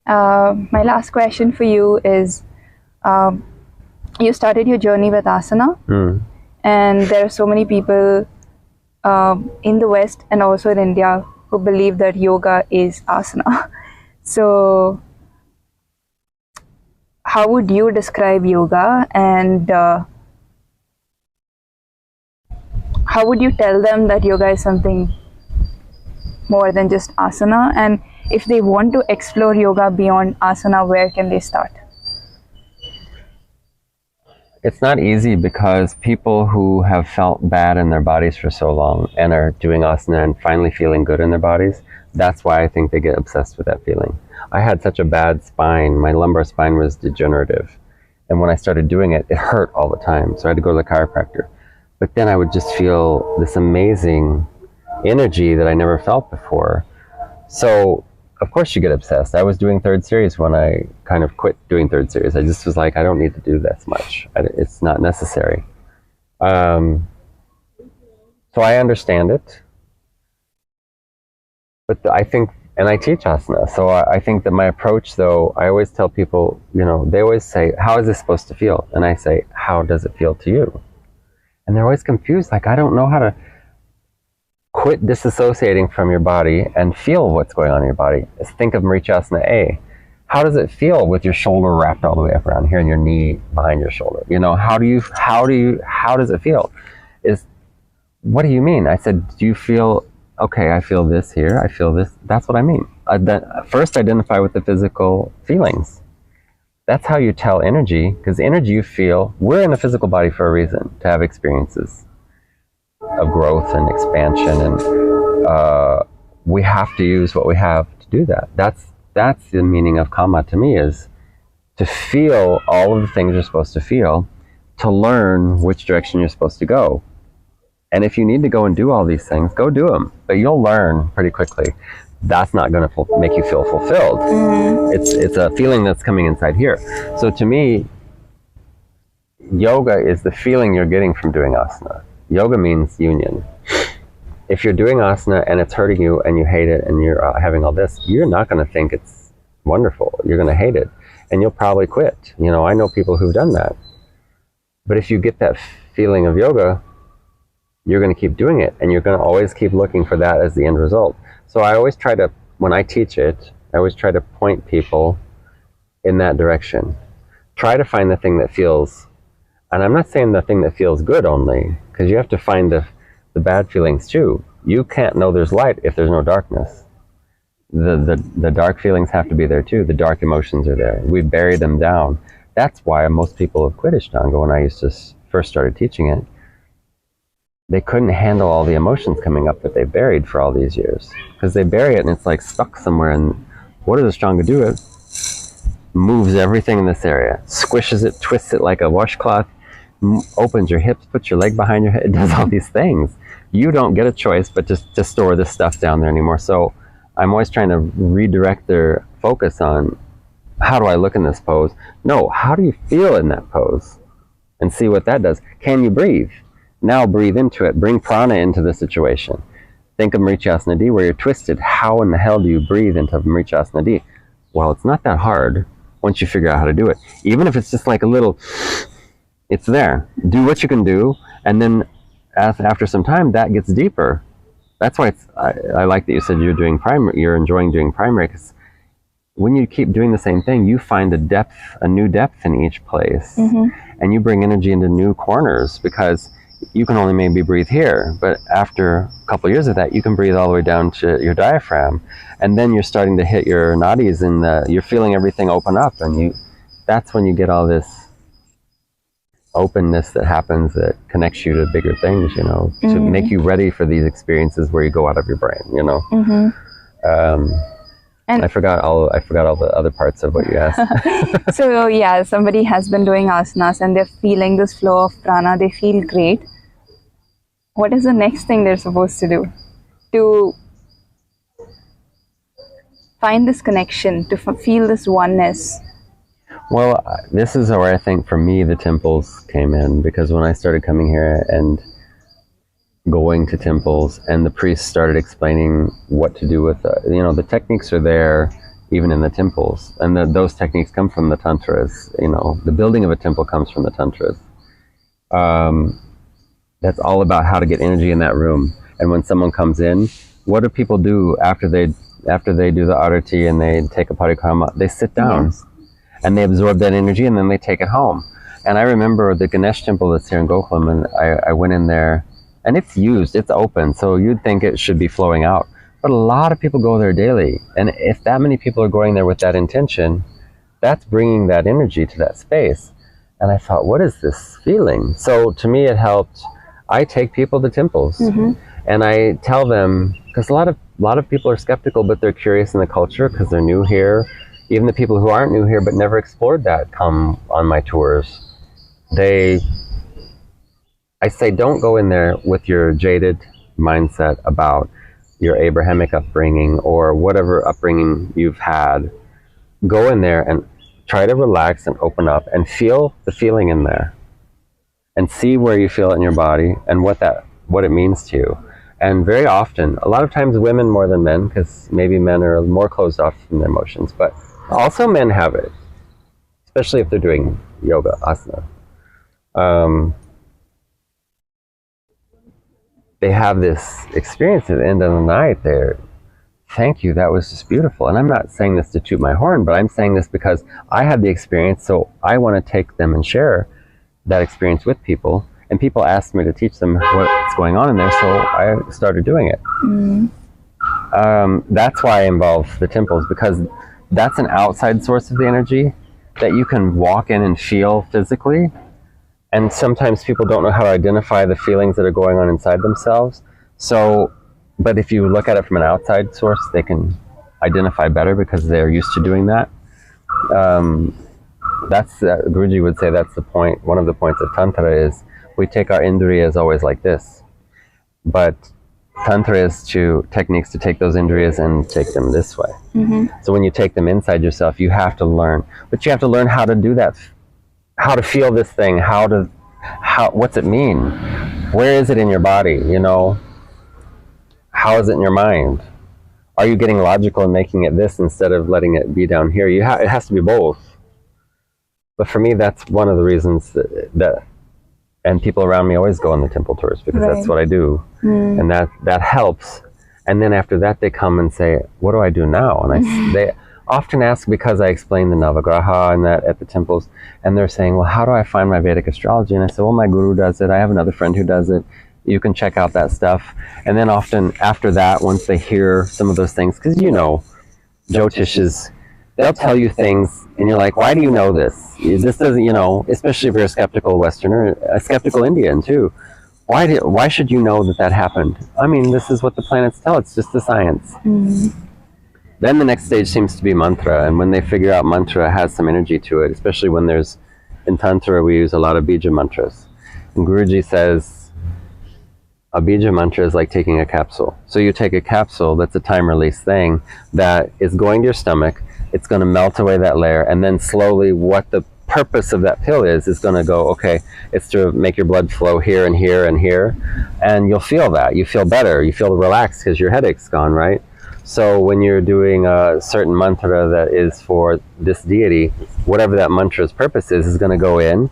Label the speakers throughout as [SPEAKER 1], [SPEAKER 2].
[SPEAKER 1] My last question for you is, you started your journey with asana, and there are so many people in the West and also in India who believe that yoga is asana. So, how would you describe yoga, and how would you tell them that yoga is something more than just asana? And if they want to explore yoga beyond asana, where can they start?
[SPEAKER 2] It's not easy because people who have felt bad in their bodies for so long and are doing asana and finally feeling good in their bodies, that's why I think they get obsessed with that feeling. I had such a bad spine. My lumbar spine was degenerative. And when I started doing it, it hurt all the time. So I had to go to the chiropractor. But then I would just feel this amazing energy that I never felt before. So of course you get obsessed. I was doing third series when I kind of quit doing third series. I just was like, I don't need to do this much. It's not necessary. So I understand it. But I think, and I teach asana, so I think that my approach, though, I always tell people, they always say, how is this supposed to feel? And I say, how does it feel to you? And they're always confused, like, I don't know how to quit disassociating from your body and feel what's going on in your body. Think of Mrichasana A. How does it feel with your shoulder wrapped all the way up around here and your knee behind your shoulder? How does it feel? What do you mean? I said, do you feel, okay, I feel this here, I feel this. That's what I mean. First identify with the physical feelings. That's how you tell energy, because energy you feel, we're in a physical body for a reason, to have experiences of growth and expansion, and we have to use what we have to do that. That's the meaning of karma to me, is to feel all of the things you're supposed to feel, to learn which direction you're supposed to go. And if you need to go and do all these things, go do them. But you'll learn pretty quickly. That's not going to make you feel fulfilled. It's a feeling that's coming inside here. So to me, yoga is the feeling you're getting from doing asana. Yoga means union. If you're doing asana and it's hurting you and you hate it and you're having all this, you're not going to think it's wonderful. You're going to hate it. And you'll probably quit. I know people who've done that. But if you get that feeling of yoga, you're going to keep doing it, and you're going to always keep looking for that as the end result. So I always try to, when I teach it, I always try to point people in that direction. Try to find the thing that feels, and I'm not saying the thing that feels good only, because you have to find the bad feelings too. You can't know there's light if there's no darkness. The dark feelings have to be there too. The dark emotions are there. We bury them down. That's why most people have quit Ashtanga when I first started teaching it. They couldn't handle all the emotions coming up that they buried for all these years. Because they bury it and it's like stuck somewhere, and what does Ashtanga do? It moves everything in this area, squishes it, twists it like a washcloth, opens your hips, puts your leg behind your head, it does all these things. You don't get a choice but just to store this stuff down there anymore. So I'm always trying to redirect their focus on, how do I look in this pose? No, how do you feel in that pose? And see what that does. Can you breathe? Now breathe into it. Bring prana into the situation. Think of Mrichasana D where you're twisted. How in the hell do you breathe into Mrichasana D? Well, it's not that hard once you figure out how to do it. Even if it's just like a little, it's there. Do what you can do, and then after some time, that gets deeper. That's why I like that you said you're enjoying doing primary, because when you keep doing the same thing, you find a new depth in each place, and you bring energy into new corners, because you can only maybe breathe here, but after a couple of years of that, you can breathe all the way down to your diaphragm, and then you're starting to hit your nadis, and you're feeling everything open up, and that's when you get all this openness that happens that connects you to bigger things, to make you ready for these experiences where you go out of your brain, And I forgot all the other parts of what you asked.
[SPEAKER 1] So yeah, somebody has been doing asanas and they're feeling this flow of prana, they feel great. What is the next thing they're supposed to do to find this connection, to feel this oneness?
[SPEAKER 2] Well, this is where I think for me the temples came in, because when I started coming here and going to temples and the priests started explaining what to do with the techniques are there, even in the temples. And those techniques come from the tantras. You know, the building of a temple comes from the tantras. That's all about how to get energy in that room. And when someone comes in, what do people do after they do the arati and they take a parikrama? They sit down. Yes. And they absorb that energy, and then they take it home. And I remember the Ganesh temple that's here in Gokulam, and I went in there, and it's used, it's open, so you'd think it should be flowing out. But a lot of people go there daily, and if that many people are going there with that intention, that's bringing that energy to that space. And I thought, what is this feeling? So to me, it helped. I take people to temples, and I tell them, because a lot of people are skeptical, but they're curious in the culture because they're new here. Even the people who aren't new here but never explored that come on my tours. I say, don't go in there with your jaded mindset about your Abrahamic upbringing or whatever upbringing you've had. Go in there and try to relax and open up and feel the feeling in there. And see where you feel it in your body and what it means to you. And very often, a lot of times women more than men, because maybe men are more closed off from their emotions, but also men have it, especially if they're doing yoga, asana. They have this experience at the end of the night. They're, thank you, that was just beautiful. And I'm not saying this to toot my horn, but I'm saying this because I had the experience, so I want to take them and share that experience with people. And people asked me to teach them what's going on in there, so I started doing it. That's why I involve the temples, because that's an outside source of the energy that you can walk in and feel physically. And sometimes people don't know how to identify the feelings that are going on inside themselves. So, but if you look at it from an outside source, they can identify better because they're used to doing that. Guruji would say that's the point. One of the points of Tantra is we take our indriyas always like this. But Tantra is techniques to take those indriyas and take them this way. So when you take them inside yourself, you have to learn. But you have to learn how to do that. How to feel this thing, what's it mean? Where is it in your body, you know? How is it in your mind? Are you getting logical and making it this instead of letting it be down here? It has to be both. But for me, that's one of the reasons that and people around me always go on the temple tours because that's what I do. And that helps. And then after that, they come and say, what do I do now? And they often ask, because I explain the Navagraha and that at the temples, and they're saying, well, how do I find my Vedic astrology? And I say, well, my guru does it. I have another friend who does it. You can check out that stuff. And then often after that, once they hear some of those things, because you know, Jyotish they'll tell you things, and you're like, why do you know this? This doesn't, you know, especially if you're a skeptical Westerner, a skeptical Indian too. Why should you know that happened? I mean, this is what the planets tell. It's just the science. Then the next stage seems to be mantra, and when they figure out mantra has some energy to it, especially when in Tantra we use a lot of bija mantras. And Guruji says, a bija mantra is like taking a capsule. So you take a capsule that's a time release thing that is going to your stomach, it's going to melt away that layer, and then slowly what the purpose of that pill is going to go, okay, it's to make your blood flow here and here and here, and you'll feel that. You feel better, you feel relaxed because your headache's gone, right? So when you're doing a certain mantra that is for this deity, whatever that mantra's purpose is going to go in,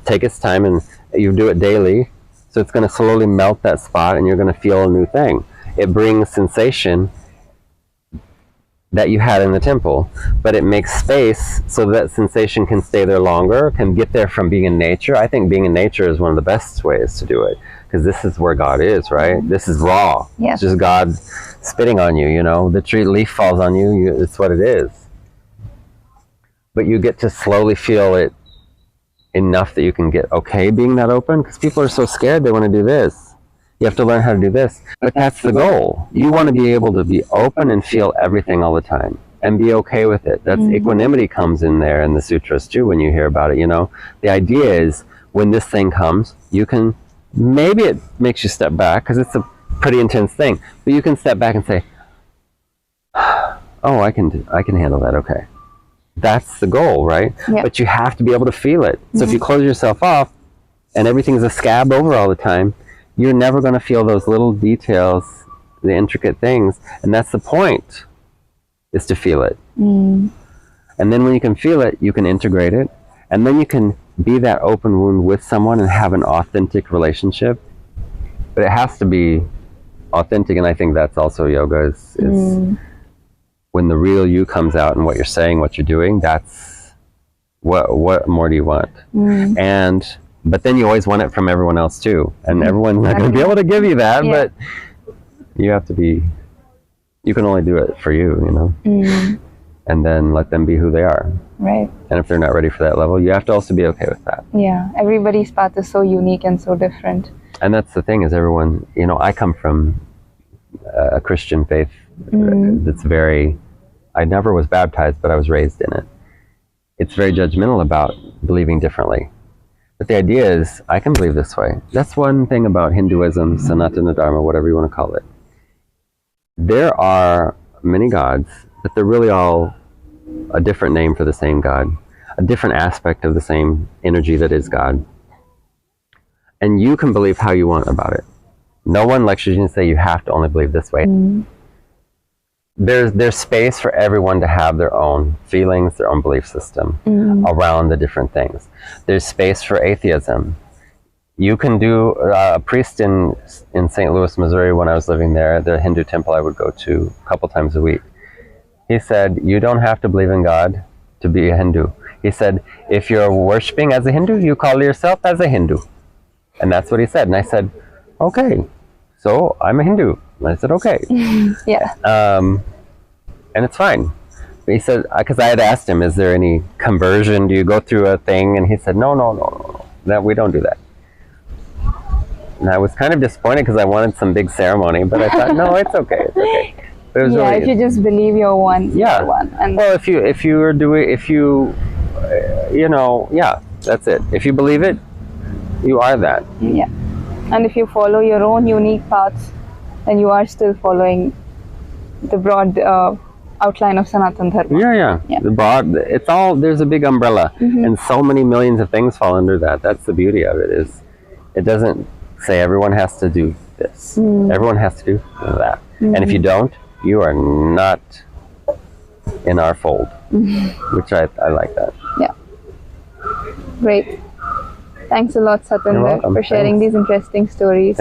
[SPEAKER 2] take its time, and you do it daily. So it's going to slowly melt that spot, and you're going to feel a new thing. It brings sensation that you had in the temple, but it makes space so that sensation can stay there longer, can get there from being in nature. I think being in nature is one of the best ways to do it, because this is where God is, right? This is raw. It's just God spitting on you, you know. The tree leaf falls on you, it's what it is. But you get to slowly feel it enough that you can get okay being that open, because people are so scared they want to do this. You have to learn how to do this. But that's the goal. You want to be able to be open and feel everything all the time and be okay with it. That's equanimity comes in there in the sutras too when you hear about it, you know. The idea is when this thing comes, you can, maybe it makes you step back because it's a pretty intense thing, but you can step back and say, oh, I can handle that, okay. That's the goal, right? But you have to be able to feel it. So if you close yourself off and everything's a scab over all the time, you're never going to feel those little details, the intricate things. And that's the point, is to feel it.
[SPEAKER 1] Mm.
[SPEAKER 2] And then when you can feel it, you can integrate it. And then you can be that open wound with someone and have an authentic relationship. But it has to be authentic, and I think that's also yoga is when the real you comes out and what you're saying, what you're doing, that's what more do you want? But then you always want it from everyone else too. And everyone's not going to be able to give you that, but you have to be, you can only do it for you, you know? And then let them be who they are.
[SPEAKER 1] Right.
[SPEAKER 2] And if they're not ready for that level, you have to also be okay with that.
[SPEAKER 1] Yeah. Everybody's path is so unique and so different.
[SPEAKER 2] And that's the thing is everyone, you know, I come from a Christian faith that's very, I never was baptized, but I was raised in it. It's very judgmental about believing differently. But the idea is, I can believe this way. That's one thing about Hinduism, Sanatan, Dharma, whatever you want to call it. There are many gods, but they're really all a different name for the same God, a different aspect of the same energy that is God. And you can believe how you want about it. No one lectures you and say you have to only believe this way. There's space for everyone to have their own feelings, their own belief system around the different things. There's space for atheism. You can do, a priest in St. Louis, Missouri, when I was living there, the Hindu temple I would go to a couple times a week, he said, you don't have to believe in God to be a Hindu. He said, if you're worshiping as a Hindu, you call yourself as a Hindu. And that's what he said. And I said, okay, so I'm a Hindu. And I said, okay. And it's fine. But he said, because I had asked him, is there any conversion? Do you go through a thing? And he said, no. That we don't do that. And I was kind of disappointed because I wanted some big ceremony, but I thought, no, it's okay. But it was really,
[SPEAKER 1] if you just believe you're one, you're one. And
[SPEAKER 2] well, if you are doing, you know, that's it. If you believe it, you are that.
[SPEAKER 1] Yeah. And if you follow your own unique paths, then you are still following the broad outline of Sanatan Dharma.
[SPEAKER 2] Yeah. The broad, it's all, there's a big umbrella, and so many millions of things fall under that. That's the beauty of it, is it doesn't say everyone has to do this. Everyone has to do that. And if you don't, you are not in our fold, which I like that.
[SPEAKER 1] Yeah. Great. Thanks a lot, Satinder, for sharing these interesting stories.